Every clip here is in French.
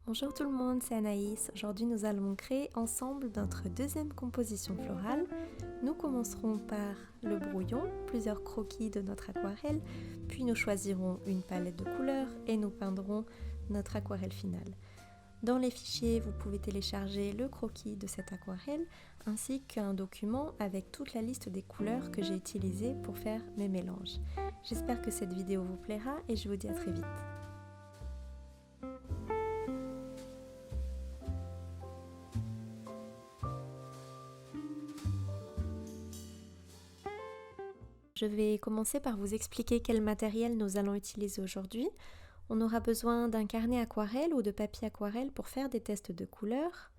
Bonjour tout le monde, c'est Anaïs. Aujourd'hui nous allons créer ensemble notre deuxième composition florale. Nous commencerons par le brouillon, plusieurs croquis de notre aquarelle, puis nous choisirons une palette de couleurs et nous peindrons notre aquarelle finale. Dans les fichiers, vous pouvez télécharger le croquis de cette aquarelle ainsi qu'un document avec toute la liste des couleurs que j'ai utilisées pour faire mes mélanges. J'espère que cette vidéo vous plaira et je vous dis à très vite. Je vais commencer par vous expliquer quel matériel nous allons utiliser aujourd'hui. On aura besoin d'un carnet aquarelle ou de papier aquarelle pour faire des tests de couleurs,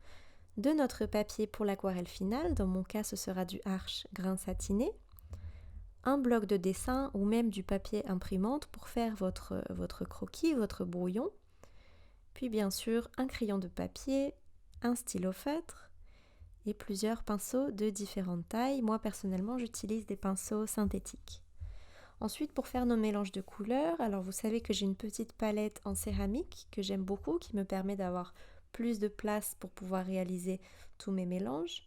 de notre papier pour l'aquarelle finale, dans mon cas ce sera du Arches grain satiné, un bloc de dessin ou même du papier imprimante pour faire votre croquis, votre brouillon, puis bien sûr un crayon de papier, un stylo feutre et plusieurs pinceaux de différentes tailles. Moi personnellement j'utilise des pinceaux synthétiques. Ensuite, pour faire nos mélanges de couleurs, alors vous savez que j'ai une petite palette en céramique que j'aime beaucoup, qui me permet d'avoir plus de place pour pouvoir réaliser tous mes mélanges.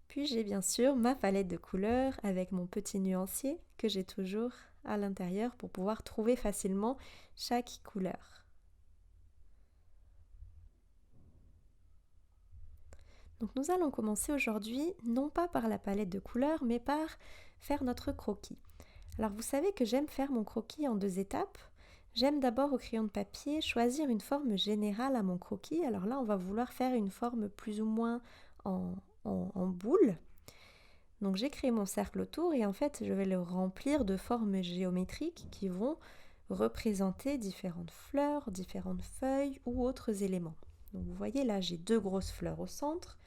Puis j'ai bien sûr ma palette de couleurs avec mon petit nuancier que j'ai toujours à l'intérieur pour pouvoir trouver facilement chaque couleur. Donc nous allons commencer aujourd'hui non pas par la palette de couleurs mais par faire notre croquis. Alors vous savez que j'aime faire mon croquis en 2 étapes. J'aime d'abord au crayon de papier choisir une forme générale à mon croquis. Alors là on va vouloir faire une forme plus ou moins en boule. Donc j'ai créé mon cercle autour et en fait je vais le remplir de formes géométriques qui vont représenter différentes fleurs, différentes feuilles ou autres éléments. Donc vous voyez là j'ai 2 grosses fleurs au centre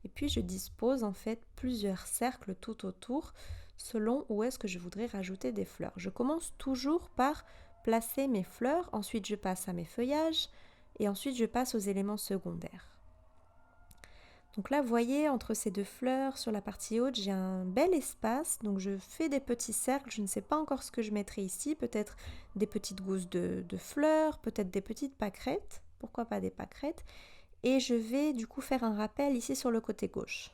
et puis je dispose en fait plusieurs cercles tout autour selon où est-ce que je voudrais rajouter des fleurs. Je commence toujours par placer mes fleurs, ensuite je passe à mes feuillages et ensuite je passe aux éléments secondaires. Donc là, vous voyez, entre ces 2 fleurs, sur la partie haute, j'ai un bel espace. Donc je fais des petits cercles. Je ne sais pas encore ce que je mettrai ici. Peut-être des petites gousses de fleurs, peut-être des petites pâquerettes. Pourquoi pas des pâquerettes? Et je vais du coup faire un rappel ici sur le côté gauche.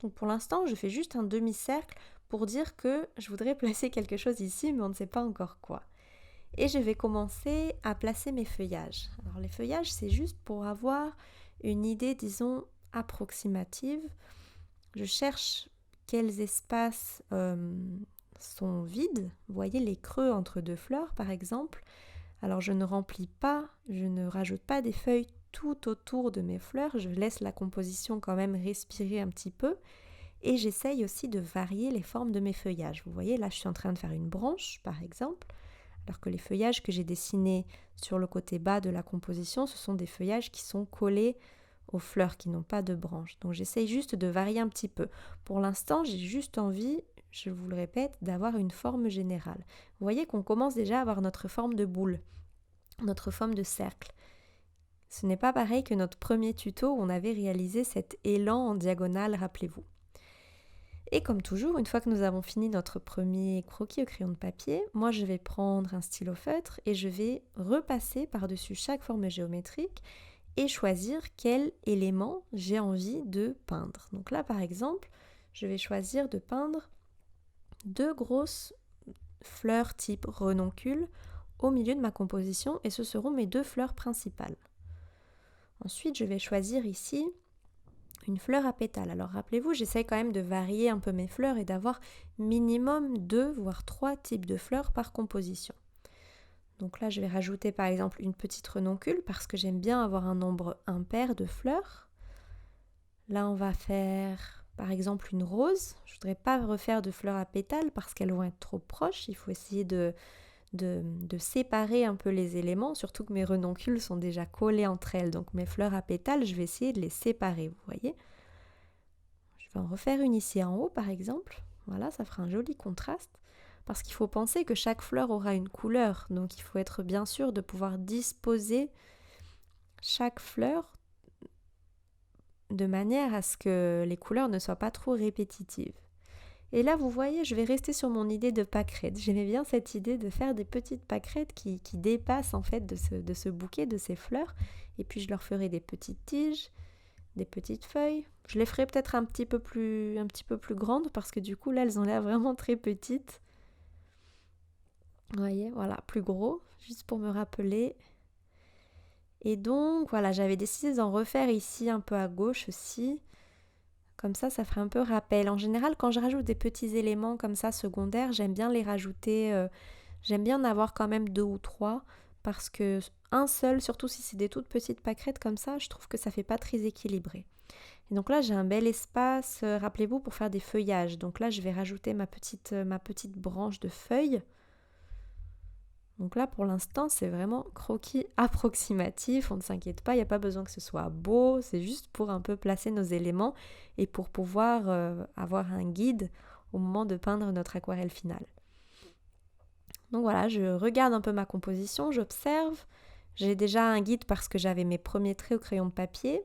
Donc pour l'instant, je fais juste un demi-cercle pour dire que je voudrais placer quelque chose ici, mais on ne sait pas encore quoi. Et je vais commencer à placer mes feuillages. Alors les feuillages, c'est juste pour avoir une idée, disons, approximative. Je cherche quels espaces sont vides. Vous voyez les creux entre 2 fleurs, par exemple. Alors je ne remplis pas, je ne rajoute pas des feuilles tout autour de mes fleurs. Je laisse la composition quand même respirer un petit peu. Et j'essaye aussi de varier les formes de mes feuillages. Vous voyez, là je suis en train de faire une branche, par exemple. Alors que les feuillages que j'ai dessinés sur le côté bas de la composition, ce sont des feuillages qui sont collés aux fleurs, qui n'ont pas de branches. Donc j'essaye juste de varier un petit peu. Pour l'instant, j'ai juste envie, je vous le répète, d'avoir une forme générale. Vous voyez qu'on commence déjà à avoir notre forme de boule, notre forme de cercle. Ce n'est pas pareil que notre premier tuto où on avait réalisé cet élan en diagonale, rappelez-vous. Et comme toujours, une fois que nous avons fini notre premier croquis au crayon de papier, moi je vais prendre un stylo feutre et je vais repasser par-dessus chaque forme géométrique et choisir quel élément j'ai envie de peindre. Donc là par exemple, je vais choisir de peindre 2 grosses fleurs type renoncule au milieu de ma composition et ce seront mes 2 fleurs principales. Ensuite, je vais choisir ici une fleur à pétales. Alors rappelez-vous, j'essaye quand même de varier un peu mes fleurs et d'avoir minimum 2 voire 3 types de fleurs par composition. Donc là, je vais rajouter par exemple une petite renoncule parce que j'aime bien avoir un nombre impair de fleurs. Là, on va faire par exemple une rose. Je ne voudrais pas refaire de fleurs à pétales parce qu'elles vont être trop proches. Il faut essayer de séparer un peu les éléments, surtout que mes renoncules sont déjà collées entre elles. Donc mes fleurs à pétales, je vais essayer de les séparer, vous voyez. Je vais en refaire une ici en haut par exemple. Voilà, ça fera un joli contraste. Parce qu'il faut penser que chaque fleur aura une couleur. Donc il faut être bien sûr de pouvoir disposer chaque fleur de manière à ce que les couleurs ne soient pas trop répétitives. Et là, vous voyez, je vais rester sur mon idée de pâquerettes. J'aimais bien cette idée de faire des petites pâquerettes qui dépassent en fait de ce bouquet, de ces fleurs. Et puis je leur ferai des petites tiges, des petites feuilles. Je les ferai peut-être un petit peu plus grandes parce que du coup là, elles ont l'air vraiment très petites. Vous voyez, voilà, plus gros, juste pour me rappeler. Et donc, voilà, j'avais décidé d'en refaire ici un peu à gauche aussi. Comme ça ferait un peu rappel. En général, quand je rajoute des petits éléments comme ça secondaires, j'aime bien les rajouter. J'aime bien en avoir quand même 2 ou 3 parce que un seul, surtout si c'est des toutes petites pâquerettes comme ça, je trouve que ça fait pas très équilibré. Et donc là, j'ai un bel espace, rappelez-vous, pour faire des feuillages. Donc là, je vais rajouter ma petite branche de feuilles. Donc là, pour l'instant, c'est vraiment croquis approximatif. On ne s'inquiète pas, il n'y a pas besoin que ce soit beau. C'est juste pour un peu placer nos éléments et pour pouvoir avoir un guide au moment de peindre notre aquarelle finale. Donc voilà, je regarde un peu ma composition, j'observe. J'ai déjà un guide parce que j'avais mes premiers traits au crayon de papier.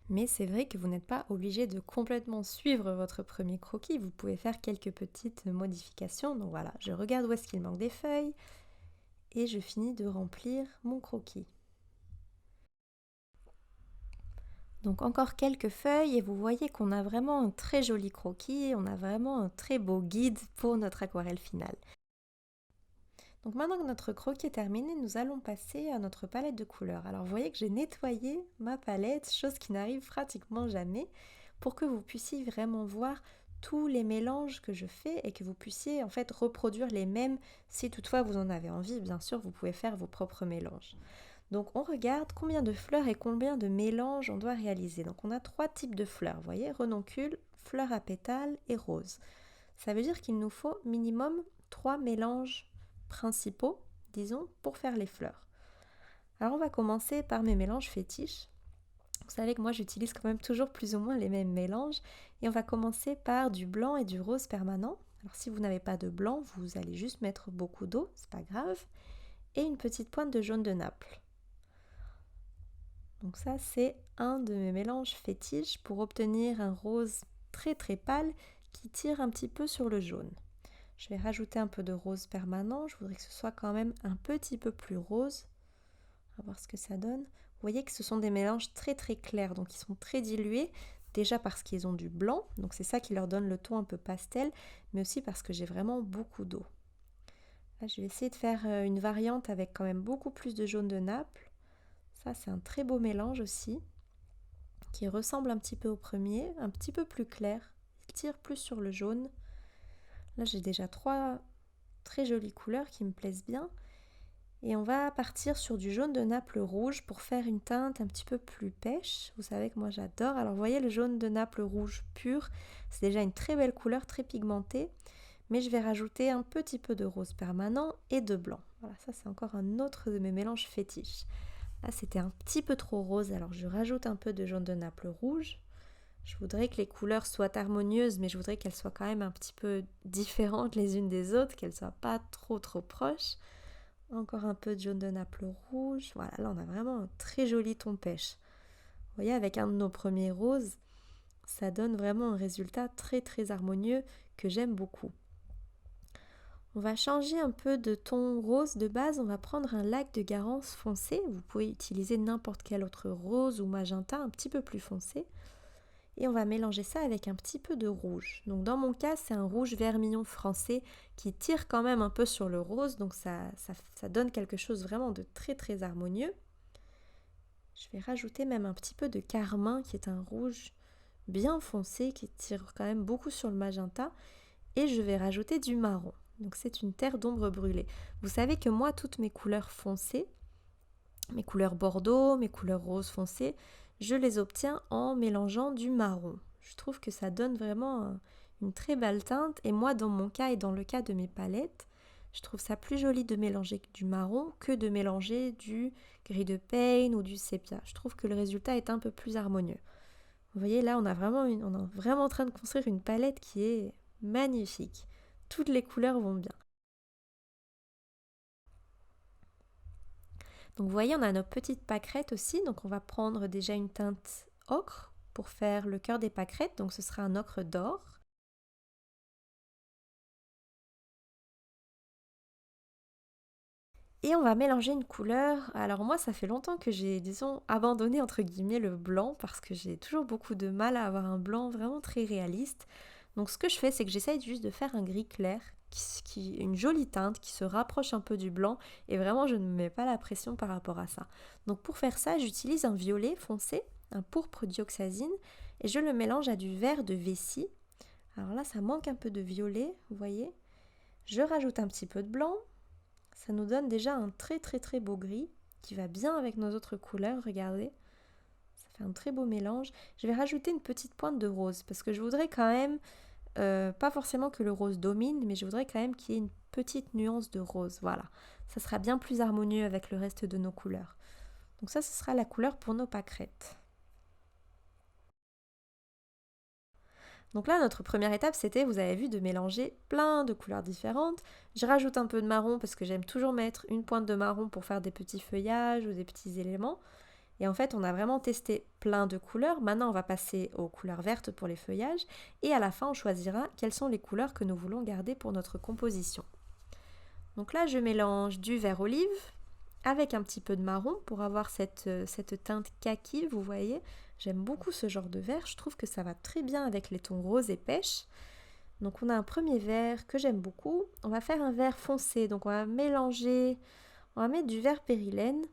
Mais c'est vrai que vous n'êtes pas obligé de complètement suivre votre premier croquis. Vous pouvez faire quelques petites modifications. Donc voilà, je regarde où est-ce qu'il manque des feuilles. Et je finis de remplir mon croquis. Donc encore quelques feuilles et vous voyez qu'on a vraiment un très joli croquis, on a vraiment un très beau guide pour notre aquarelle finale. Donc maintenant que notre croquis est terminé, nous allons passer à notre palette de couleurs. Alors vous voyez que j'ai nettoyé ma palette, chose qui n'arrive pratiquement jamais, pour que vous puissiez vraiment voir tous les mélanges que je fais et que vous puissiez en fait reproduire les mêmes si toutefois vous en avez envie. Bien sûr, vous pouvez faire vos propres mélanges. Donc on regarde combien de fleurs et combien de mélanges on doit réaliser. Donc on a 3 types de fleurs, vous voyez, renoncules, fleurs à pétales et roses. Ça veut dire qu'il nous faut minimum 3 mélanges principaux, disons, pour faire les fleurs. Alors on va commencer par mes mélanges fétiches. Vous savez que moi j'utilise quand même toujours plus ou moins les mêmes mélanges et on va commencer par du blanc et du rose permanent. Alors si vous n'avez pas de blanc, vous allez juste mettre beaucoup d'eau, c'est pas grave, et une petite pointe de jaune de Naples. Donc ça c'est un de mes mélanges fétiches pour obtenir un rose très très pâle qui tire un petit peu sur le jaune. Je vais rajouter un peu de rose permanent, je voudrais que ce soit quand même un petit peu plus rose. On va voir ce que ça donne. Vous voyez que ce sont des mélanges très très clairs, donc ils sont très dilués, déjà parce qu'ils ont du blanc, donc c'est ça qui leur donne le ton un peu pastel, mais aussi parce que j'ai vraiment beaucoup d'eau. Là je vais essayer de faire une variante avec quand même beaucoup plus de jaune de Naples. Ça c'est un très beau mélange aussi, qui ressemble un petit peu au premier, un petit peu plus clair, il tire plus sur le jaune. Là j'ai déjà 3 très jolies couleurs qui me plaisent bien. Et on va partir sur du jaune de Naples rouge pour faire une teinte un petit peu plus pêche. Vous savez que moi j'adore. Alors vous voyez le jaune de Naples rouge pur, c'est déjà une très belle couleur, très pigmentée. Mais je vais rajouter un petit peu de rose permanent et de blanc. Voilà, ça c'est encore un autre de mes mélanges fétiches. Là c'était un petit peu trop rose, alors je rajoute un peu de jaune de Naples rouge. Je voudrais que les couleurs soient harmonieuses, mais je voudrais qu'elles soient quand même un petit peu différentes les unes des autres, qu'elles ne soient pas trop proches. Encore un peu de jaune de Naples rouge. Voilà, là on a vraiment un très joli ton pêche. Vous voyez, avec un de nos premiers roses, ça donne vraiment un résultat très très harmonieux que j'aime beaucoup. On va changer un peu de ton rose de base, on va prendre un lac de Garance foncé. Vous pouvez utiliser n'importe quel autre rose ou magenta un petit peu plus foncé. Et on va mélanger ça avec un petit peu de rouge. Donc dans mon cas, c'est un rouge vermillon français qui tire quand même un peu sur le rose, donc ça donne quelque chose vraiment de très très harmonieux. Je vais rajouter même un petit peu de carmin qui est un rouge bien foncé qui tire quand même beaucoup sur le magenta. Et je vais rajouter du marron. Donc c'est une terre d'ombre brûlée. Vous savez que moi, toutes mes couleurs foncées, mes couleurs bordeaux, mes couleurs rose foncé, je les obtiens en mélangeant du marron. Je trouve que ça donne vraiment une très belle teinte et moi dans mon cas et dans le cas de mes palettes, je trouve ça plus joli de mélanger du marron que de mélanger du gris de Payne ou du sépia. Je trouve que le résultat est un peu plus harmonieux. Vous voyez là on est vraiment en train de construire une palette qui est magnifique. Toutes les couleurs vont bien. Donc vous voyez, on a nos petites pâquerettes aussi. Donc on va prendre déjà une teinte ocre pour faire le cœur des pâquerettes. Donc ce sera un ocre d'or. Et on va mélanger une couleur. Alors moi, ça fait longtemps que j'ai, disons, abandonné entre guillemets le blanc parce que j'ai toujours beaucoup de mal à avoir un blanc vraiment très réaliste. Donc ce que je fais, c'est que j'essaye juste de faire un gris clair, une jolie teinte qui se rapproche un peu du blanc et vraiment je ne me mets pas la pression par rapport à ça. Donc pour faire ça, j'utilise un violet foncé, un pourpre dioxazine et je le mélange à du vert de vessie. Alors là, ça manque un peu de violet, vous voyez. Je rajoute un petit peu de blanc. Ça nous donne déjà un très très très beau gris qui va bien avec nos autres couleurs, regardez. Ça fait un très beau mélange. Je vais rajouter une petite pointe de rose parce que je voudrais quand même, pas forcément que le rose domine, mais je voudrais quand même qu'il y ait une petite nuance de rose. Voilà, ça sera bien plus harmonieux avec le reste de nos couleurs. Donc ça, ce sera la couleur pour nos pâquerettes. Donc là, notre première étape, c'était, vous avez vu, de mélanger plein de couleurs différentes. Je rajoute un peu de marron parce que j'aime toujours mettre une pointe de marron pour faire des petits feuillages ou des petits éléments. Et en fait, on a vraiment testé plein de couleurs. Maintenant, on va passer aux couleurs vertes pour les feuillages. Et à la fin, on choisira quelles sont les couleurs que nous voulons garder pour notre composition. Donc là, je mélange du vert olive avec un petit peu de marron pour avoir cette teinte kaki, vous voyez. J'aime beaucoup ce genre de vert, je trouve que ça va très bien avec les tons rose et pêche. Donc on a un premier vert que j'aime beaucoup. On va faire un vert foncé, donc on va mélanger, on va mettre du vert périlène.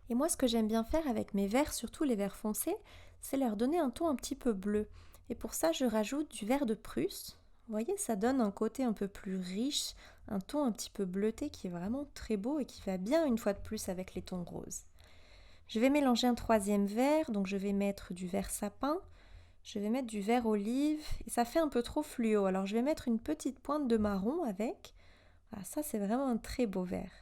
Et moi ce que j'aime bien faire avec mes verts, surtout les verts foncés, c'est leur donner un ton un petit peu bleu. Et pour ça je rajoute du vert de Prusse. Vous voyez, ça donne un côté un peu plus riche, un ton un petit peu bleuté qui est vraiment très beau et qui va bien une fois de plus avec les tons roses. Je vais mélanger un troisième vert, donc je vais mettre du vert sapin, je vais mettre du vert olive, et ça fait un peu trop fluo, alors je vais mettre une petite pointe de marron avec. Voilà, ça c'est vraiment un très beau vert.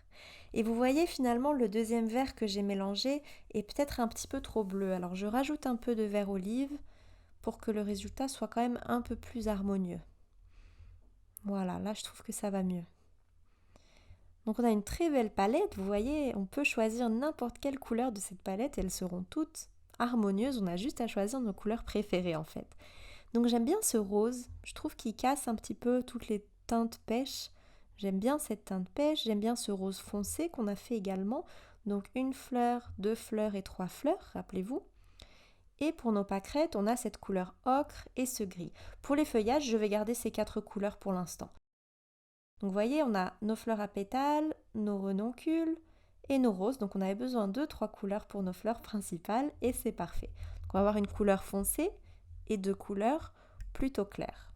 Et vous voyez finalement le deuxième vert que j'ai mélangé est peut-être un petit peu trop bleu, alors je rajoute un peu de vert olive pour que le résultat soit quand même un peu plus harmonieux. Voilà, là je trouve que ça va mieux. Donc on a une très belle palette, vous voyez, on peut choisir n'importe quelle couleur de cette palette, elles seront toutes harmonieuses, on a juste à choisir nos couleurs préférées en fait. Donc j'aime bien ce rose, je trouve qu'il casse un petit peu toutes les teintes pêche. J'aime bien cette teinte pêche, j'aime bien ce rose foncé qu'on a fait également. Donc une fleur, deux fleurs et trois fleurs, rappelez-vous. Et pour nos pâquerettes, on a cette couleur ocre et ce gris. Pour les feuillages, je vais garder ces quatre couleurs pour l'instant. Donc vous voyez, on a nos fleurs à pétales, nos renoncules et nos roses. Donc on avait besoin de 3 couleurs pour nos fleurs principales et c'est parfait. Donc on va avoir une couleur foncée et deux couleurs plutôt claires.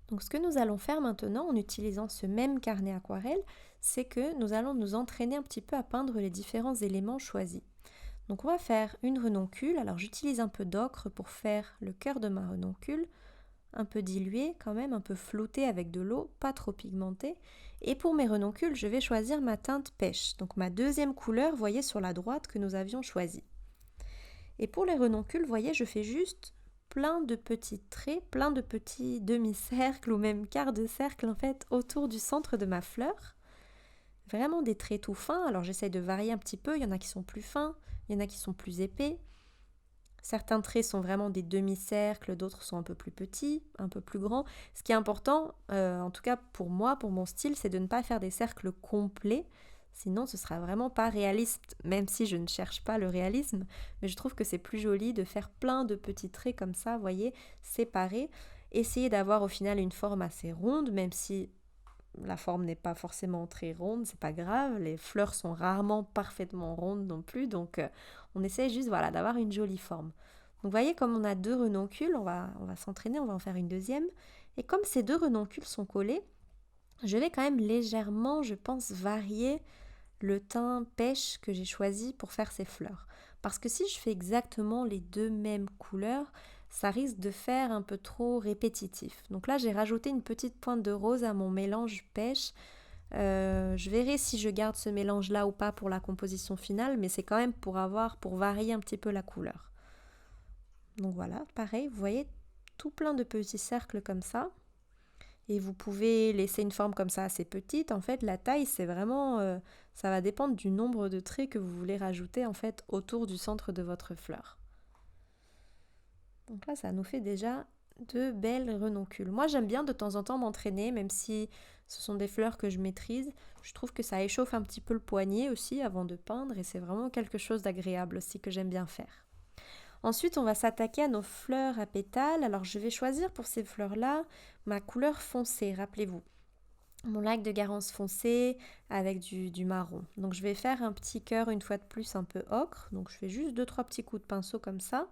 Donc ce que nous allons faire maintenant en utilisant ce même carnet aquarelle, c'est que nous allons nous entraîner un petit peu à peindre les différents éléments choisis. Donc on va faire une renoncule. Alors j'utilise un peu d'ocre pour faire le cœur de ma renoncule. Un peu dilué quand même, un peu flouté avec de l'eau, pas trop pigmenté. Et pour mes renoncules, je vais choisir ma teinte pêche, donc ma deuxième couleur, voyez sur la droite que nous avions choisie. Et pour les renoncules, voyez, je fais juste plein de petits traits, plein de petits demi-cercles ou même quarts de cercle en fait autour du centre de ma fleur. Vraiment des traits tout fins, alors j'essaye de varier un petit peu, il y en a qui sont plus fins, il y en a qui sont plus épais. Certains traits sont vraiment des demi-cercles, d'autres sont un peu plus petits, un peu plus grands. Ce qui est important, en tout cas pour moi, pour mon style, c'est de ne pas faire des cercles complets. Sinon, ce sera vraiment pas réaliste, même si je ne cherche pas le réalisme. Mais je trouve que c'est plus joli de faire plein de petits traits comme ça, vous voyez, séparés. Essayer d'avoir au final une forme assez ronde, même si la forme n'est pas forcément très ronde, c'est pas grave. Les fleurs sont rarement parfaitement rondes non plus, donc on essaie juste voilà, d'avoir une jolie forme. Donc vous voyez, comme on a deux renoncules, on va s'entraîner, on va en faire une deuxième. Et comme ces deux renoncules sont collés, je vais quand même légèrement, je pense, varier le teint pêche que j'ai choisi pour faire ces fleurs. Parce que si je fais exactement les deux mêmes couleurs, ça risque de faire un peu trop répétitif. Donc là, j'ai rajouté une petite pointe de rose à mon mélange pêche. Je verrai si je garde ce mélange-là ou pas pour la composition finale, mais c'est quand même pour varier un petit peu la couleur. Donc voilà, pareil, vous voyez, tout plein de petits cercles comme ça. Et vous pouvez laisser une forme comme ça assez petite. En fait, la taille, c'est vraiment... ça va dépendre du nombre de traits que vous voulez rajouter en fait autour du centre de votre fleur. Donc là, ça nous fait déjà de belles renoncules. Moi j'aime bien de temps en temps m'entraîner, même si ce sont des fleurs que je maîtrise. Je trouve que ça échauffe un petit peu le poignet aussi avant de peindre et c'est vraiment quelque chose d'agréable aussi que j'aime bien faire. Ensuite, on va s'attaquer à nos fleurs à pétales. Alors, je vais choisir pour ces fleurs-là ma couleur foncée, rappelez-vous. Mon lac de Garance foncé avec du marron. Donc, je vais faire un petit cœur une fois de plus un peu ocre. Donc, je fais juste 2-3 petits coups de pinceau comme ça.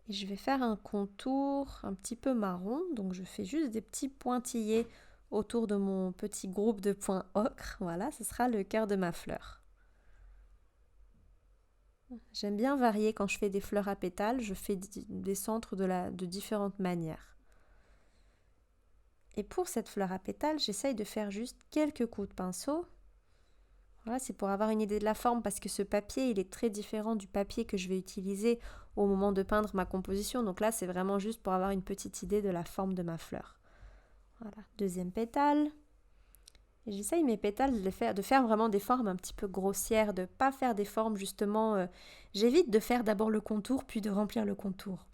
Et je vais faire un contour un petit peu marron. Donc, je fais juste des petits pointillés autour de mon petit groupe de points ocre. Voilà, ce sera le cœur de ma fleur. J'aime bien varier quand je fais des fleurs à pétales, je fais des centres de différentes manières. Et pour cette fleur à pétales, j'essaye de faire juste quelques coups de pinceau. Voilà, c'est pour avoir une idée de la forme parce que ce papier, il est très différent du papier que je vais utiliser au moment de peindre ma composition. Donc là, c'est vraiment juste pour avoir une petite idée de la forme de ma fleur. Voilà, deuxième pétale. Et j'essaye mes pétales de faire vraiment des formes un petit peu grossières, de ne pas faire des formes justement... j'évite de faire d'abord le contour puis de remplir le contour.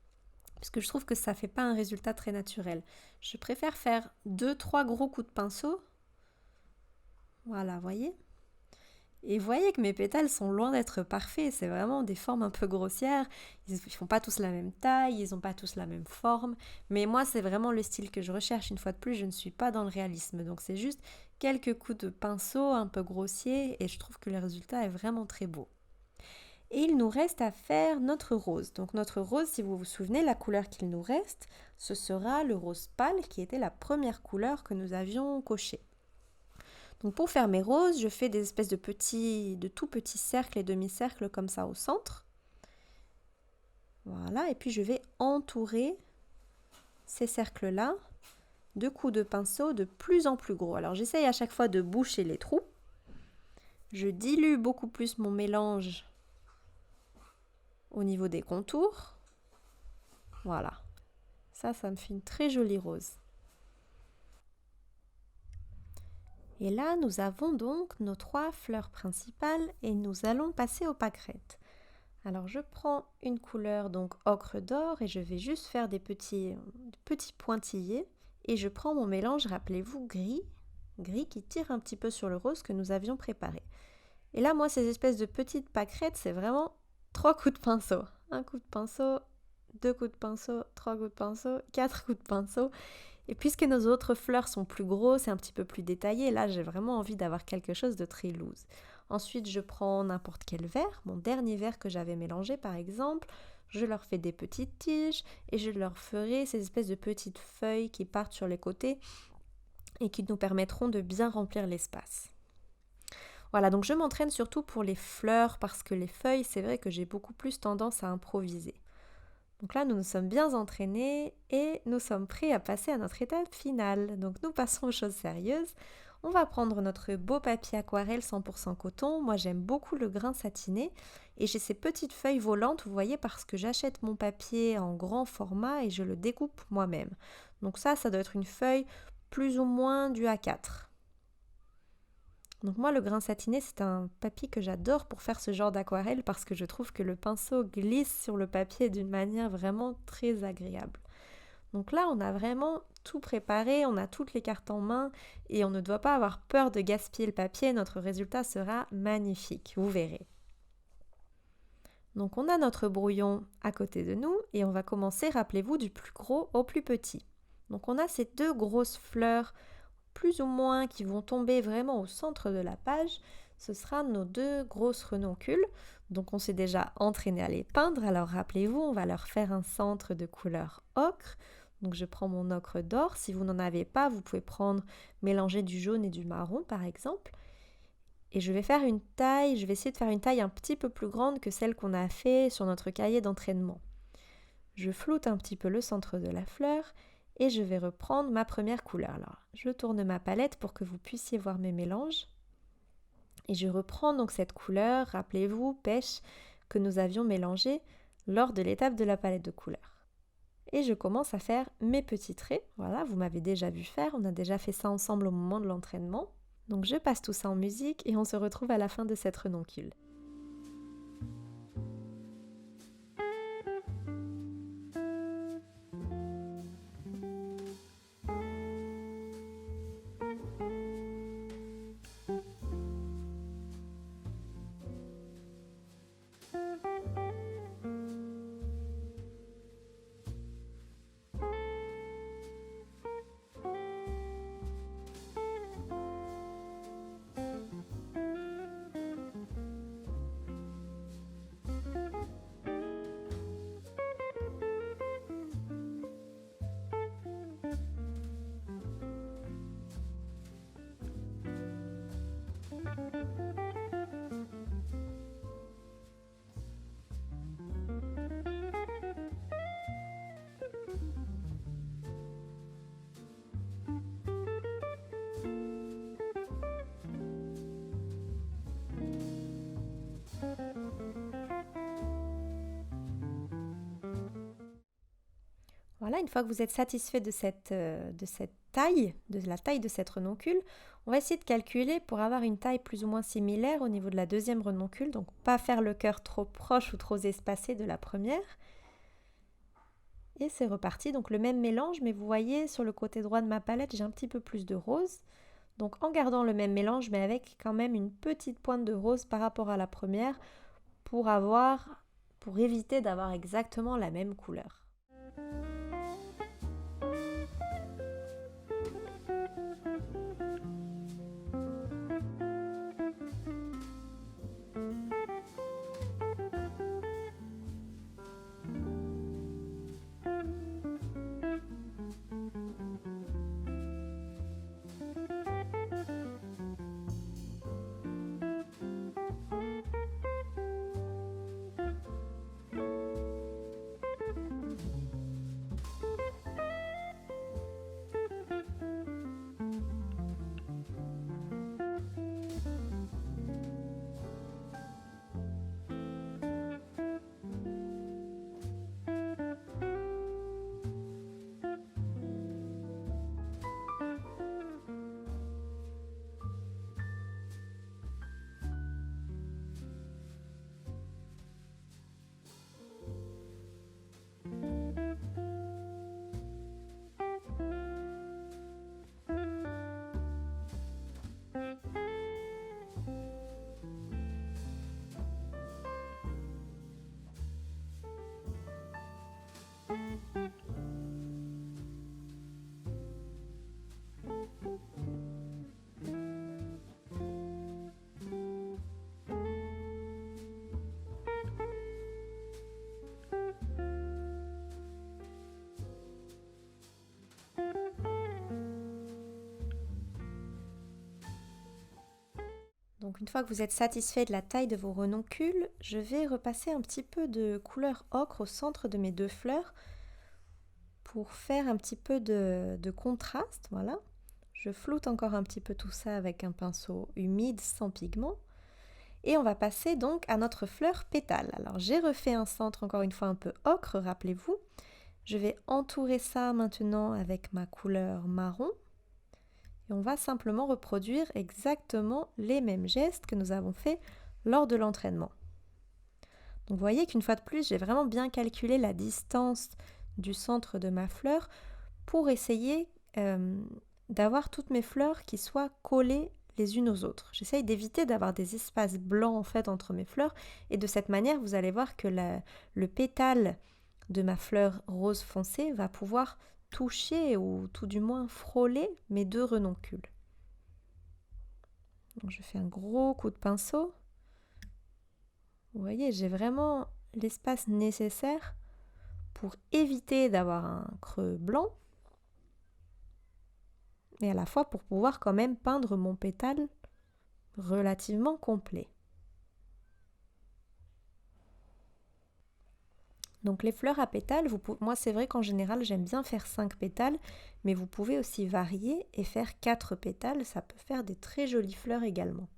Parce que je trouve que ça ne fait pas un résultat très naturel. Je préfère faire 2-3 gros coups de pinceau. Voilà, voyez ? Et vous voyez que mes pétales sont loin d'être parfaits, c'est vraiment des formes un peu grossières, ils ne font pas tous la même taille, ils n'ont pas tous la même forme, mais moi c'est vraiment le style que je recherche, une fois de plus je ne suis pas dans le réalisme, donc c'est juste quelques coups de pinceau un peu grossiers et je trouve que le résultat est vraiment très beau. Et il nous reste à faire notre rose, donc notre rose, si vous vous souvenez, la couleur qu'il nous reste, ce sera le rose pâle qui était la première couleur que nous avions cochée. Donc pour faire mes roses, je fais des espèces de tout petits cercles et demi-cercles comme ça au centre. Voilà, et puis je vais entourer ces cercles-là de coups de pinceau de plus en plus gros. Alors j'essaye à chaque fois de boucher les trous. Je dilue beaucoup plus mon mélange au niveau des contours. Voilà, ça me fait une très jolie rose. Et là, nous avons donc nos 3 fleurs principales et nous allons passer aux pâquerettes. Alors je prends une couleur donc ocre d'or et je vais juste faire des petits pointillés et je prends mon mélange, rappelez-vous, gris qui tire un petit peu sur le rose que nous avions préparé. Et là, moi, ces espèces de petites pâquerettes, c'est vraiment 3 coups de pinceau. Un coup de pinceau, 2 coups de pinceau, 3 coups de pinceau, 4 coups de pinceau. Et puisque nos autres fleurs sont plus grosses et un petit peu plus détaillées, là j'ai vraiment envie d'avoir quelque chose de très loose. Ensuite je prends n'importe quel verre, mon dernier verre que j'avais mélangé par exemple, je leur fais des petites tiges et je leur ferai ces espèces de petites feuilles qui partent sur les côtés et qui nous permettront de bien remplir l'espace. Voilà, donc je m'entraîne surtout pour les fleurs parce que les feuilles, c'est vrai que j'ai beaucoup plus tendance à improviser. Donc là, nous nous sommes bien entraînés et nous sommes prêts à passer à notre étape finale. Donc nous passons aux choses sérieuses. On va prendre notre beau papier aquarelle 100% coton. Moi, j'aime beaucoup le grain satiné et j'ai ces petites feuilles volantes, vous voyez, parce que j'achète mon papier en grand format et je le découpe moi-même. Donc ça doit être une feuille plus ou moins du A4. Donc moi, le grain satiné, c'est un papier que j'adore pour faire ce genre d'aquarelle parce que je trouve que le pinceau glisse sur le papier d'une manière vraiment très agréable. Donc là, on a vraiment tout préparé, on a toutes les cartes en main et on ne doit pas avoir peur de gaspiller le papier, notre résultat sera magnifique, vous verrez. Donc on a notre brouillon à côté de nous et on va commencer, rappelez-vous, du plus gros au plus petit. Donc on a ces 2 grosses fleurs plus ou moins qui vont tomber vraiment au centre de la page, ce sera nos 2 grosses renoncules. Donc on s'est déjà entraîné à les peindre, alors rappelez-vous, on va leur faire un centre de couleur ocre. Donc je prends mon ocre d'or, si vous n'en avez pas, vous pouvez mélanger du jaune et du marron par exemple. Et je vais faire une taille, je vais essayer de faire une taille un petit peu plus grande que celle qu'on a fait sur notre cahier d'entraînement. Je floute un petit peu le centre de la fleur et je vais reprendre ma première couleur. Alors, je tourne ma palette pour que vous puissiez voir mes mélanges. Et je reprends donc cette couleur, rappelez-vous, pêche, que nous avions mélangée lors de l'étape de la palette de couleurs. Et je commence à faire mes petits traits. Voilà, vous m'avez déjà vu faire, on a déjà fait ça ensemble au moment de l'entraînement. Donc je passe tout ça en musique et on se retrouve à la fin de cette renoncule. Voilà, une fois que vous êtes satisfait de cette taille, de la taille de cette renoncule, on va essayer de calculer pour avoir une taille plus ou moins similaire au niveau de la deuxième renoncule, donc pas faire le cœur trop proche ou trop espacé de la première. Et c'est reparti, donc le même mélange, mais vous voyez sur le côté droit de ma palette, j'ai un petit peu plus de rose. Donc en gardant le même mélange, mais avec quand même une petite pointe de rose par rapport à la première, pour éviter d'avoir exactement la même couleur. Donc une fois que vous êtes satisfait de la taille de vos renoncules, je vais repasser un petit peu de couleur ocre au centre de mes deux fleurs pour faire un petit peu de contraste, voilà. Je floute encore un petit peu tout ça avec un pinceau humide sans pigment. Et on va passer donc à notre fleur pétale. Alors j'ai refait un centre encore une fois un peu ocre, rappelez-vous. Je vais entourer ça maintenant avec ma couleur marron. Et on va simplement reproduire exactement les mêmes gestes que nous avons fait lors de l'entraînement. Donc vous voyez qu'une fois de plus, j'ai vraiment bien calculé la distance du centre de ma fleur pour essayer d'avoir toutes mes fleurs qui soient collées les unes aux autres. J'essaye d'éviter d'avoir des espaces blancs en fait entre mes fleurs et de cette manière, vous allez voir que le pétale de ma fleur rose foncé va pouvoir toucher ou tout du moins frôler mes deux renoncules. Donc je fais un gros coup de pinceau. Vous voyez, j'ai vraiment l'espace nécessaire pour éviter d'avoir un creux blanc et à la fois pour pouvoir quand même peindre mon pétale relativement complet. Donc les fleurs à pétales, moi c'est vrai qu'en général j'aime bien faire 5 pétales, mais vous pouvez aussi varier et faire 4 pétales, ça peut faire des très jolies fleurs également.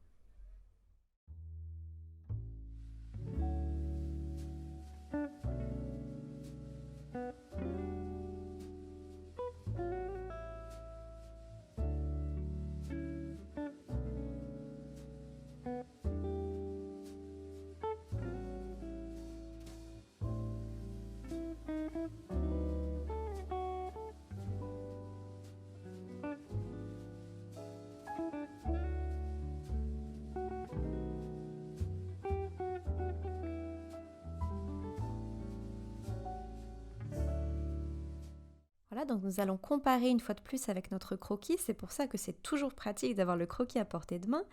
Voilà, donc nous allons comparer une fois de plus avec notre croquis. C'est pour ça que c'est toujours pratique d'avoir le croquis à portée de main.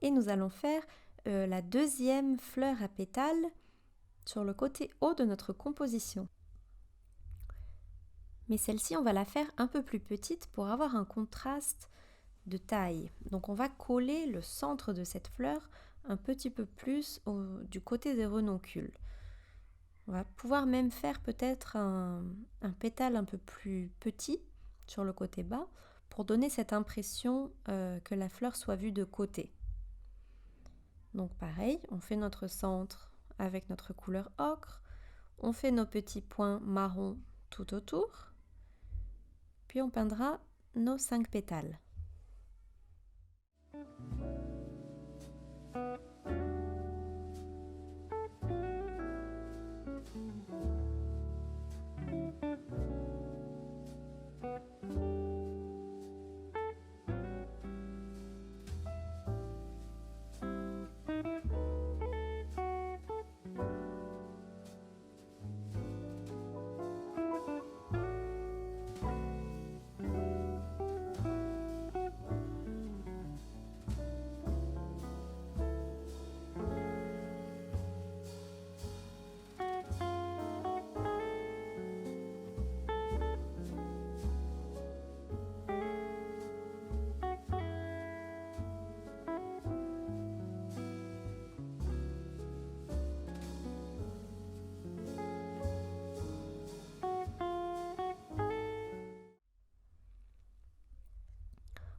Et nous allons faire la deuxième fleur à pétales sur le côté haut de notre composition. Mais celle-ci, on va la faire un peu plus petite pour avoir un contraste de taille. Donc on va coller le centre de cette fleur un petit peu plus du côté des renoncules. On va pouvoir même faire peut-être un pétale un peu plus petit sur le côté bas pour donner cette impression que la fleur soit vue de côté. Donc pareil, on fait notre centre avec notre couleur ocre, on fait nos petits points marron tout autour Puis on peindra nos 5 pétales.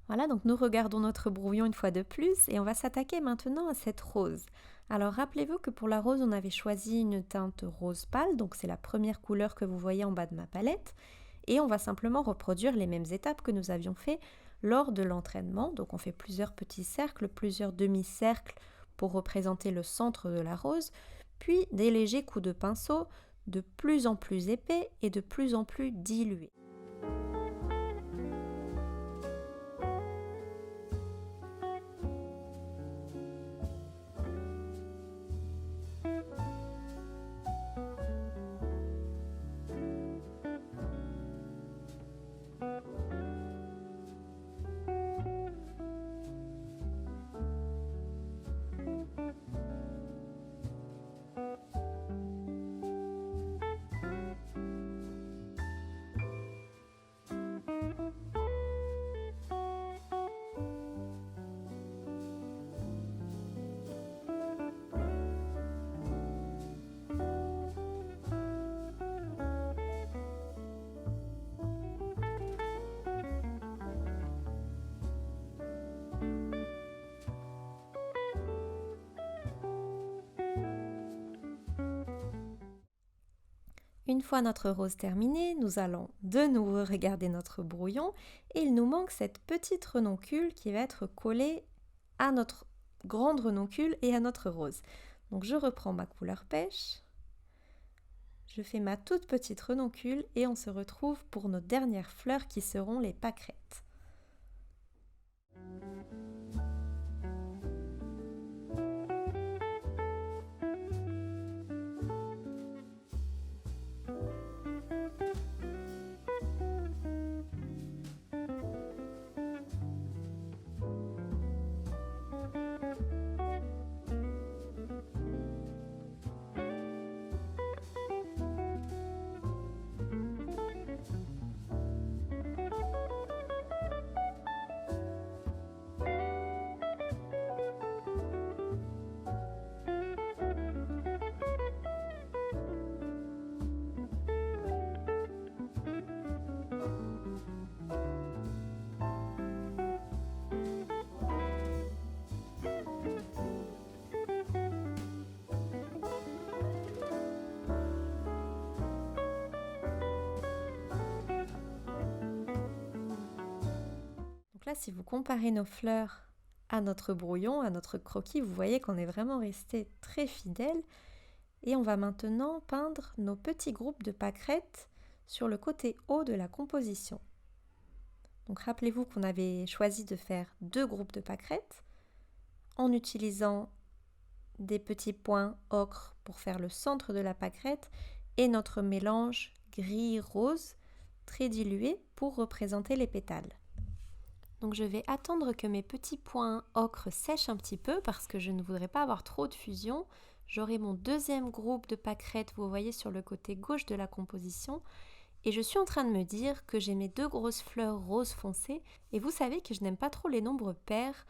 Voilà, donc nous regardons notre brouillon une fois de plus et on va s'attaquer maintenant à cette rose. Alors rappelez-vous que pour la rose, on avait choisi une teinte rose pâle, donc c'est la première couleur que vous voyez en bas de ma palette. Et on va simplement reproduire les mêmes étapes que nous avions fait lors de l'entraînement. Donc on fait plusieurs petits cercles, plusieurs demi-cercles pour représenter le centre de la rose, puis des légers coups de pinceau de plus en plus épais et de plus en plus dilués. Une fois notre rose terminée, nous allons de nouveau regarder notre brouillon et il nous manque cette petite renoncule qui va être collée à notre grande renoncule et à notre rose. Donc je reprends ma couleur pêche, je fais ma toute petite renoncule et on se retrouve pour nos dernières fleurs qui seront les pâquerettes. Là, si vous comparez nos fleurs à notre brouillon, à notre croquis, vous voyez qu'on est vraiment resté très fidèle. Et on va maintenant peindre nos petits groupes de pâquerettes sur le côté haut de la composition. Donc rappelez-vous qu'on avait choisi de faire 2 groupes de pâquerettes en utilisant des petits points ocre pour faire le centre de la pâquerette et notre mélange gris-rose très dilué pour représenter les pétales. Donc je vais attendre que mes petits points ocre sèchent un petit peu parce que je ne voudrais pas avoir trop de fusion. J'aurai mon deuxième groupe de pâquerettes, vous voyez sur le côté gauche de la composition. Et je suis en train de me dire que j'ai mes 2 grosses fleurs rose foncé. Et vous savez que je n'aime pas trop les nombres pairs.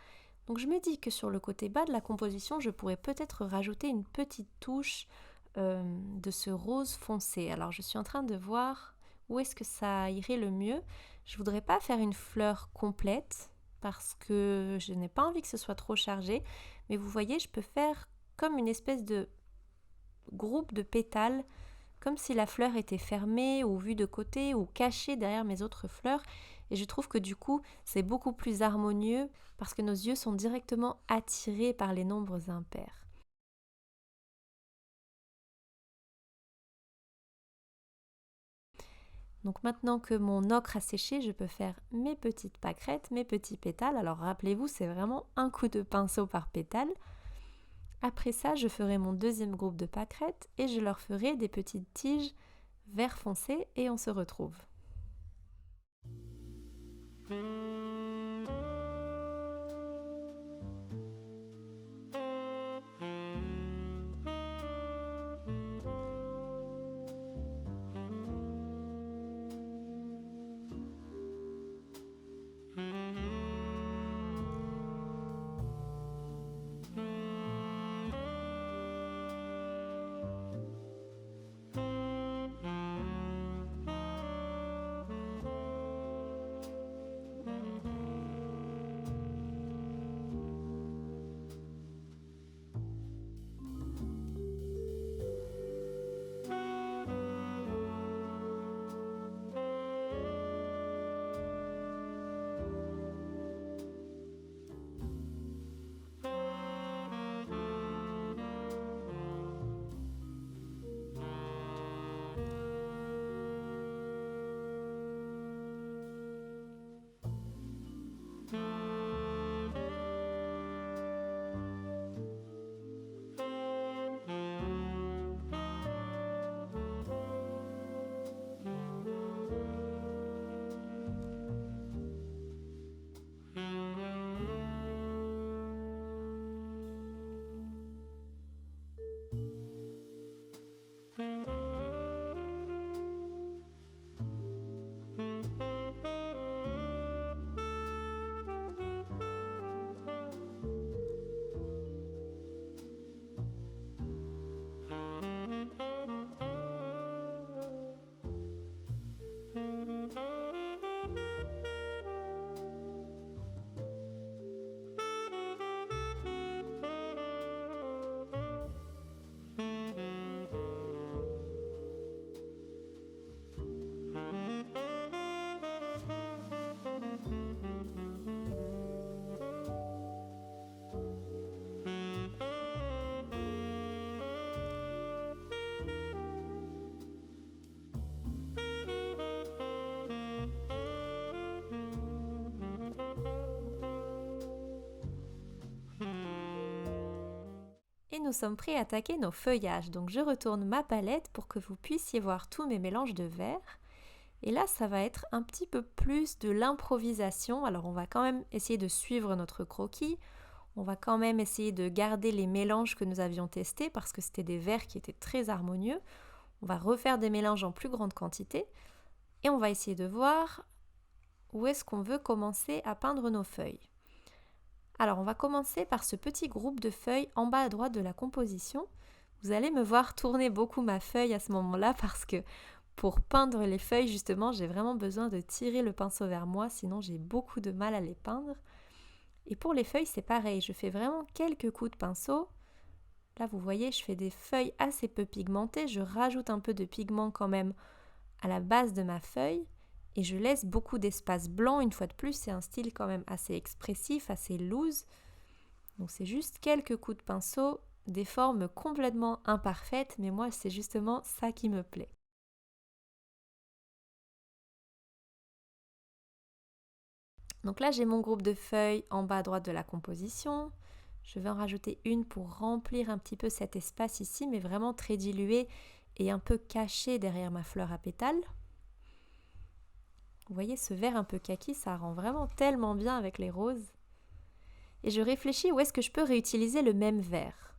Donc je me dis que sur le côté bas de la composition, je pourrais peut-être rajouter une petite touche de ce rose foncé. Alors je suis en train de voir où est-ce que ça irait le mieux. Je voudrais pas faire une fleur complète parce que je n'ai pas envie que ce soit trop chargé. Mais vous voyez, je peux faire comme une espèce de groupe de pétales comme si la fleur était fermée ou vue de côté ou cachée derrière mes autres fleurs. Et je trouve que du coup, c'est beaucoup plus harmonieux parce que nos yeux sont directement attirés par les nombres impairs. Donc maintenant que mon ocre a séché, je peux faire mes petites pâquerettes, mes petits pétales. Alors rappelez-vous, c'est vraiment un coup de pinceau par pétale. Après ça, je ferai mon deuxième groupe de pâquerettes et je leur ferai des petites tiges vert foncé et on se retrouve. Et nous sommes prêts à attaquer nos feuillages. Donc je retourne ma palette pour que vous puissiez voir tous mes mélanges de verre. Et là, ça va être un petit peu plus de l'improvisation. Alors on va quand même essayer de suivre notre croquis. On va quand même essayer de garder les mélanges que nous avions testés parce que c'était des verres qui étaient très harmonieux. On va refaire des mélanges en plus grande quantité. Et on va essayer de voir où est-ce qu'on veut commencer à peindre nos feuilles. Alors on va commencer par ce petit groupe de feuilles en bas à droite de la composition. Vous allez me voir tourner beaucoup ma feuille à ce moment-là parce que pour peindre les feuilles justement j'ai vraiment besoin de tirer le pinceau vers moi, sinon j'ai beaucoup de mal à les peindre. Et pour les feuilles c'est pareil, je fais vraiment quelques coups de pinceau. Là vous voyez je fais des feuilles assez peu pigmentées, je rajoute un peu de pigment quand même à la base de ma feuille. Et je laisse beaucoup d'espace blanc, une fois de plus, c'est un style quand même assez expressif, assez loose. Donc c'est juste quelques coups de pinceau, des formes complètement imparfaites, mais moi c'est justement ça qui me plaît. Donc là j'ai mon groupe de feuilles en bas à droite de la composition. Je vais en rajouter une pour remplir un petit peu cet espace ici, mais vraiment très dilué et un peu caché derrière ma fleur à pétales. Vous voyez ce vert un peu kaki, ça rend vraiment tellement bien avec les roses. Et je réfléchis où est-ce que je peux réutiliser le même vert.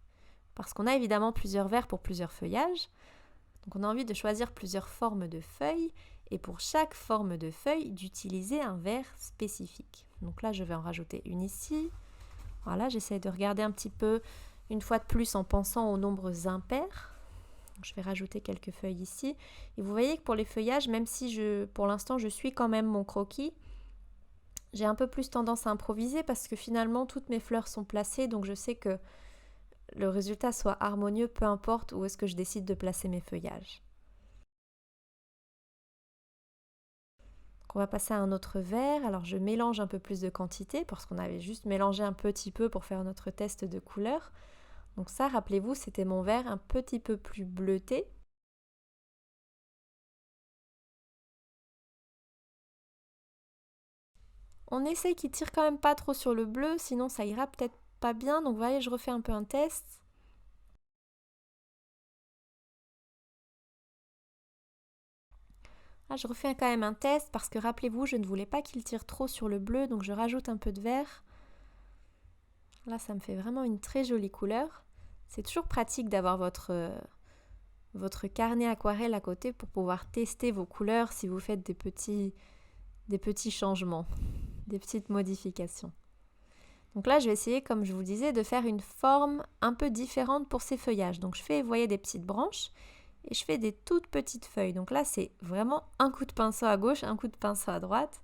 Parce qu'on a évidemment plusieurs verres pour plusieurs feuillages. Donc on a envie de choisir plusieurs formes de feuilles et pour chaque forme de feuille d'utiliser un vert spécifique. Donc là je vais en rajouter une ici. Voilà, j'essaie de regarder un petit peu une fois de plus en pensant aux nombres impairs. Je vais rajouter quelques feuilles ici. Et vous voyez que pour les feuillages, même si pour l'instant je suis quand même mon croquis, j'ai un peu plus tendance à improviser parce que finalement toutes mes fleurs sont placées, donc je sais que le résultat soit harmonieux, peu importe où est-ce que je décide de placer mes feuillages. On va passer à un autre verre. Alors je mélange un peu plus de quantité parce qu'on avait juste mélangé un petit peu pour faire notre test de couleur. Donc ça, rappelez-vous, c'était mon verre un petit peu plus bleuté. On essaye qu'il tire quand même pas trop sur le bleu, sinon ça ira peut-être pas bien. Donc vous voyez, je refais un peu un test. Là, je refais quand même un test parce que rappelez-vous, je ne voulais pas qu'il tire trop sur le bleu, donc je rajoute un peu de vert. Là, ça me fait vraiment une très jolie couleur. C'est toujours pratique d'avoir votre carnet aquarelle à côté pour pouvoir tester vos couleurs si vous faites des petits changements, des petites modifications. Donc là, je vais essayer, comme je vous disais, de faire une forme un peu différente pour ces feuillages. Donc je fais, vous voyez, des petites branches et je fais des toutes petites feuilles. Donc là, c'est vraiment un coup de pinceau à gauche, un coup de pinceau à droite.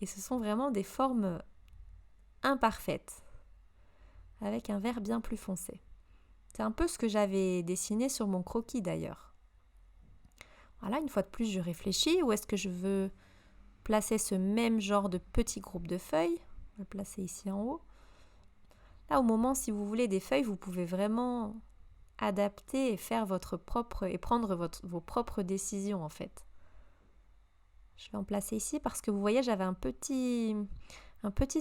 Et ce sont vraiment des formes imparfaites, avec un vert bien plus foncé. C'est un peu ce que j'avais dessiné sur mon croquis d'ailleurs. Voilà, une fois de plus, je réfléchis. Où est-ce que je veux placer ce même genre de petit groupe de feuilles? On va le placer ici en haut. Là, au moment, si vous voulez des feuilles, vous pouvez vraiment adapter et faire prendre vos propres décisions en fait. Je vais en placer ici parce que vous voyez, j'avais un petit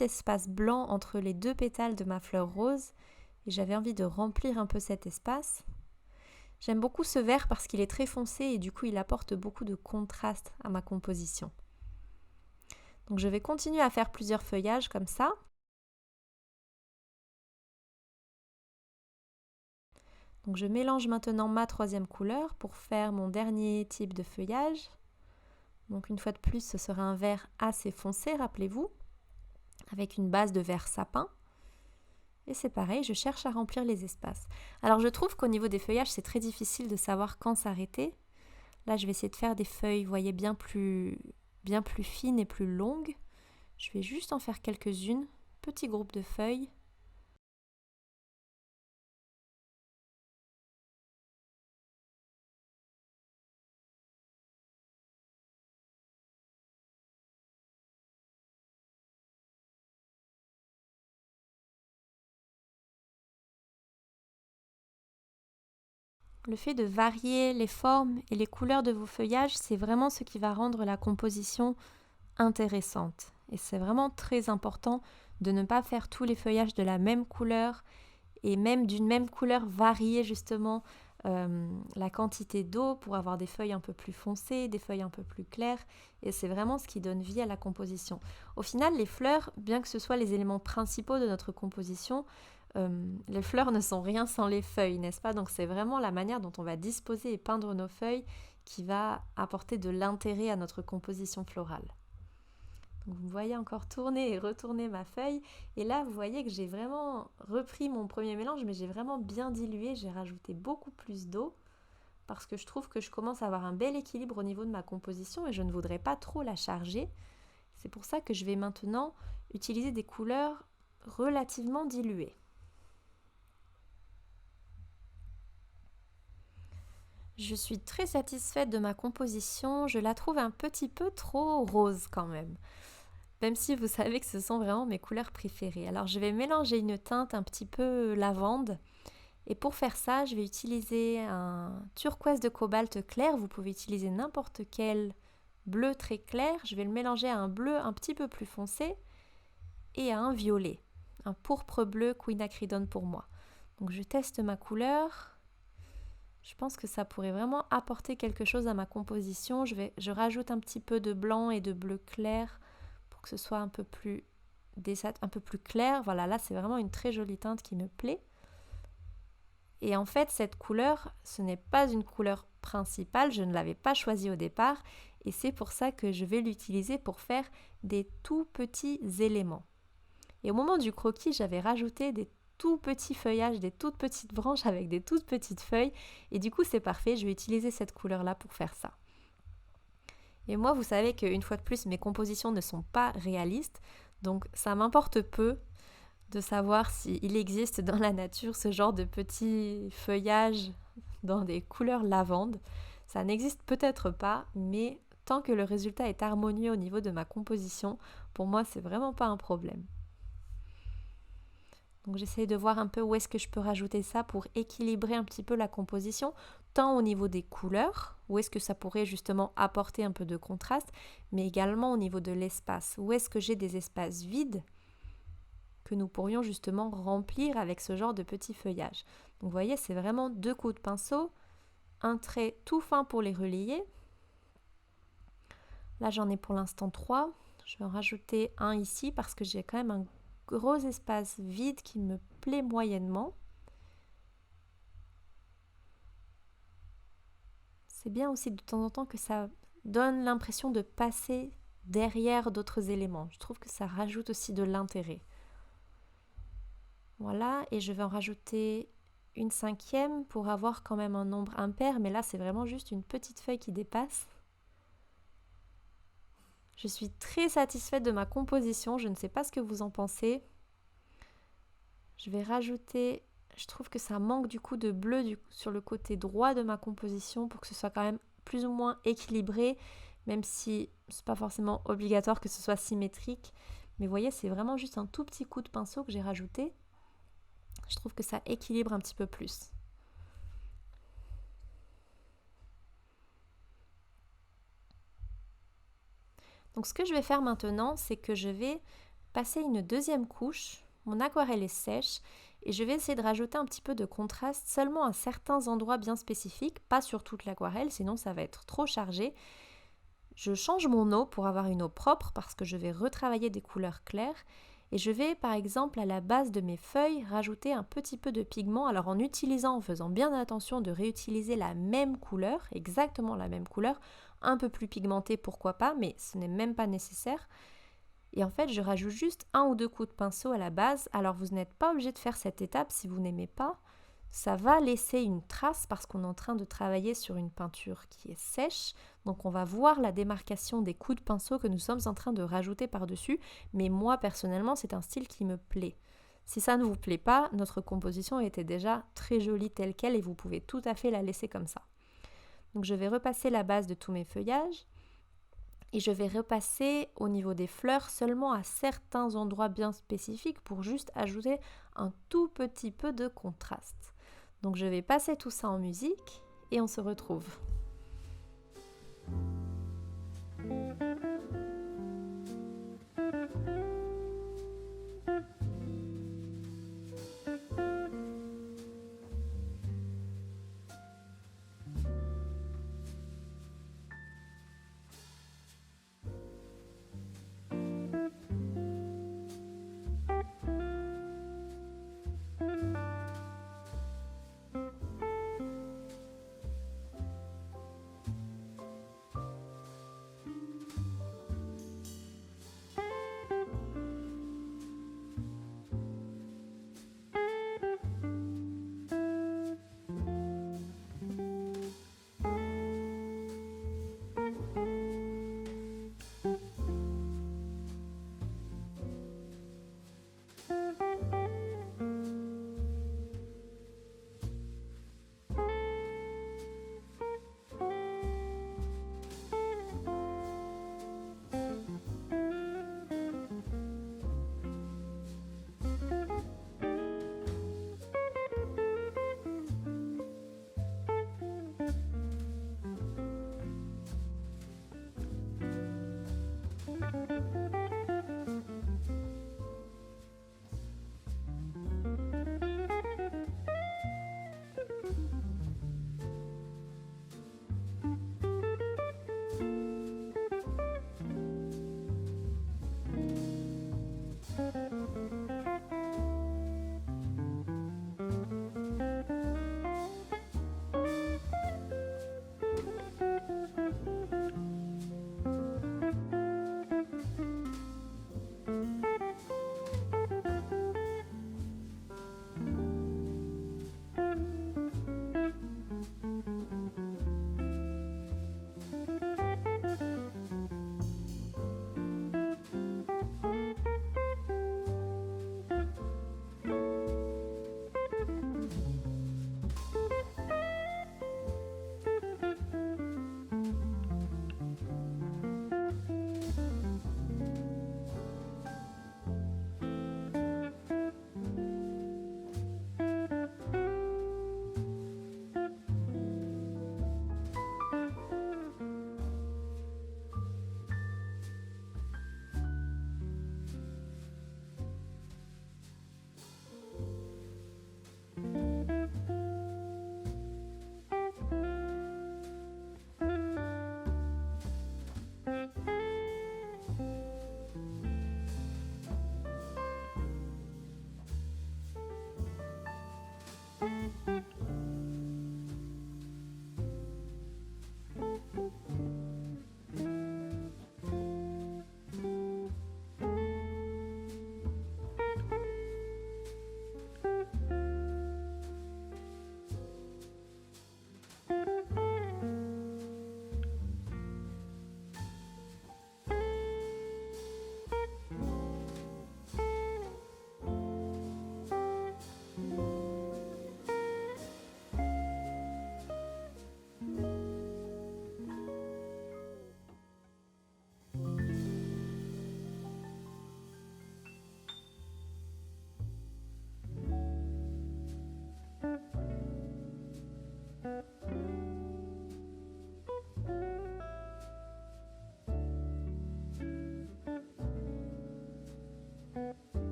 espace blanc entre les deux pétales de ma fleur rose et j'avais envie de remplir un peu cet espace. J'aime beaucoup ce vert parce qu'il est très foncé et du coup il apporte beaucoup de contraste à ma composition. Donc je vais continuer à faire plusieurs feuillages comme ça. Donc je mélange maintenant ma troisième couleur pour faire mon dernier type de feuillage. Donc une fois de plus, ce sera un vert assez foncé, rappelez-vous, avec une base de vert sapin. Et c'est pareil, je cherche à remplir les espaces. Alors je trouve qu'au niveau des feuillages, c'est très difficile de savoir quand s'arrêter. Là, je vais essayer de faire des feuilles, vous voyez, bien plus fines et plus longues. Je vais juste en faire quelques-unes, petit groupe de feuilles. Le fait de varier les formes et les couleurs de vos feuillages, c'est vraiment ce qui va rendre la composition intéressante. Et c'est vraiment très important de ne pas faire tous les feuillages de la même couleur et même d'une même couleur varier justement la quantité d'eau pour avoir des feuilles un peu plus foncées, des feuilles un peu plus claires. Et c'est vraiment ce qui donne vie à la composition. Au final, les fleurs, bien que ce soit les éléments principaux de notre composition, les fleurs ne sont rien sans les feuilles, n'est-ce pas? Donc c'est vraiment la manière dont on va disposer et peindre nos feuilles qui va apporter de l'intérêt à notre composition florale. Donc vous voyez encore tourner et retourner ma feuille. Et là, vous voyez que j'ai vraiment repris mon premier mélange, mais j'ai vraiment bien dilué. J'ai rajouté beaucoup plus d'eau parce que je trouve que je commence à avoir un bel équilibre au niveau de ma composition et je ne voudrais pas trop la charger. C'est pour ça que je vais maintenant utiliser des couleurs relativement diluées. Je suis très satisfaite de ma composition. Je la trouve un petit peu trop rose quand même. Même si vous savez que ce sont vraiment mes couleurs préférées. Alors je vais mélanger une teinte un petit peu lavande. Et pour faire ça, je vais utiliser un turquoise de cobalt clair. Vous pouvez utiliser n'importe quel bleu très clair. Je vais le mélanger à un bleu un petit peu plus foncé et à un violet. Un pourpre bleu quinacridone pour moi. Donc je teste ma couleur. Je pense que ça pourrait vraiment apporter quelque chose à ma composition. Je rajoute un petit peu de blanc et de bleu clair pour que ce soit un peu plus clair. Voilà, là c'est vraiment une très jolie teinte qui me plaît. Et en fait, cette couleur, ce n'est pas une couleur principale, je ne l'avais pas choisie au départ et c'est pour ça que je vais l'utiliser pour faire des tout petits éléments. Et au moment du croquis, j'avais rajouté des tout petits feuillages, des toutes petites branches avec des toutes petites feuilles et du coup c'est parfait, je vais utiliser cette couleur là pour faire ça. Et moi vous savez qu'une fois de plus mes compositions ne sont pas réalistes, donc ça m'importe peu de savoir s'il existe dans la nature ce genre de petits feuillages dans des couleurs lavande. Ça n'existe peut-être pas, mais tant que le résultat est harmonieux au niveau de ma composition, pour moi c'est vraiment pas un problème. Donc j'essaye de voir un peu où est-ce que je peux rajouter ça pour équilibrer un petit peu la composition, tant au niveau des couleurs, où est-ce que ça pourrait justement apporter un peu de contraste, mais également au niveau de l'espace, où est-ce que j'ai des espaces vides que nous pourrions justement remplir avec ce genre de petits feuillages. Donc vous voyez, c'est vraiment 2 coups de pinceau, un trait tout fin pour les relier. Là j'en ai pour l'instant 3, je vais en rajouter un ici parce que j'ai quand même un gros espace vide qui me plaît moyennement. C'est bien aussi de temps en temps que ça donne l'impression de passer derrière d'autres éléments. Je trouve que ça rajoute aussi de l'intérêt. Voilà, et je vais en rajouter une 5e pour avoir quand même un nombre impair, mais là c'est vraiment juste une petite feuille qui dépasse. Je suis très satisfaite de ma composition, je ne sais pas ce que vous en pensez. Je vais rajouter, je trouve que ça manque du coup de bleu sur le côté droit de ma composition pour que ce soit quand même plus ou moins équilibré, même si c'est pas forcément obligatoire que ce soit symétrique. Mais vous voyez, c'est vraiment juste un tout petit coup de pinceau que j'ai rajouté. Je trouve que ça équilibre un petit peu plus. Donc ce que je vais faire maintenant, c'est que je vais passer une 2e couche. Mon aquarelle est sèche et je vais essayer de rajouter un petit peu de contraste seulement à certains endroits bien spécifiques, pas sur toute l'aquarelle, sinon ça va être trop chargé. Je change mon eau pour avoir une eau propre parce que je vais retravailler des couleurs claires. Et je vais par exemple à la base de mes feuilles rajouter un petit peu de pigment, alors en faisant bien attention de réutiliser la même couleur, exactement la même couleur, un peu plus pigmentée pourquoi pas, mais ce n'est même pas nécessaire. Et en fait je rajoute juste 1 ou 2 coups de pinceau à la base, alors vous n'êtes pas obligé de faire cette étape si vous n'aimez pas. Ça va laisser une trace parce qu'on est en train de travailler sur une peinture qui est sèche. Donc on va voir la démarcation des coups de pinceau que nous sommes en train de rajouter par-dessus. Mais moi personnellement, c'est un style qui me plaît. Si ça ne vous plaît pas, notre composition était déjà très jolie telle qu'elle et vous pouvez tout à fait la laisser comme ça. Donc je vais repasser la base de tous mes feuillages. Et je vais repasser au niveau des fleurs seulement à certains endroits bien spécifiques pour juste ajouter un tout petit peu de contraste. Donc je vais passer tout ça en musique et on se retrouve.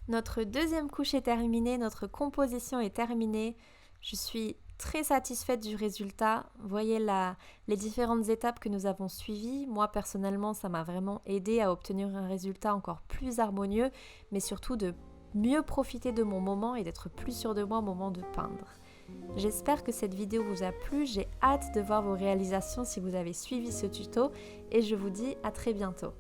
Notre deuxième couche est terminée, notre composition est terminée. Je suis très satisfaite du résultat. Vous voyez les différentes étapes que nous avons suivies. Moi, personnellement, ça m'a vraiment aidé à obtenir un résultat encore plus harmonieux, mais surtout de mieux profiter de mon moment et d'être plus sûre de moi au moment de peindre. J'espère que cette vidéo vous a plu. J'ai hâte de voir vos réalisations si vous avez suivi ce tuto et je vous dis à très bientôt.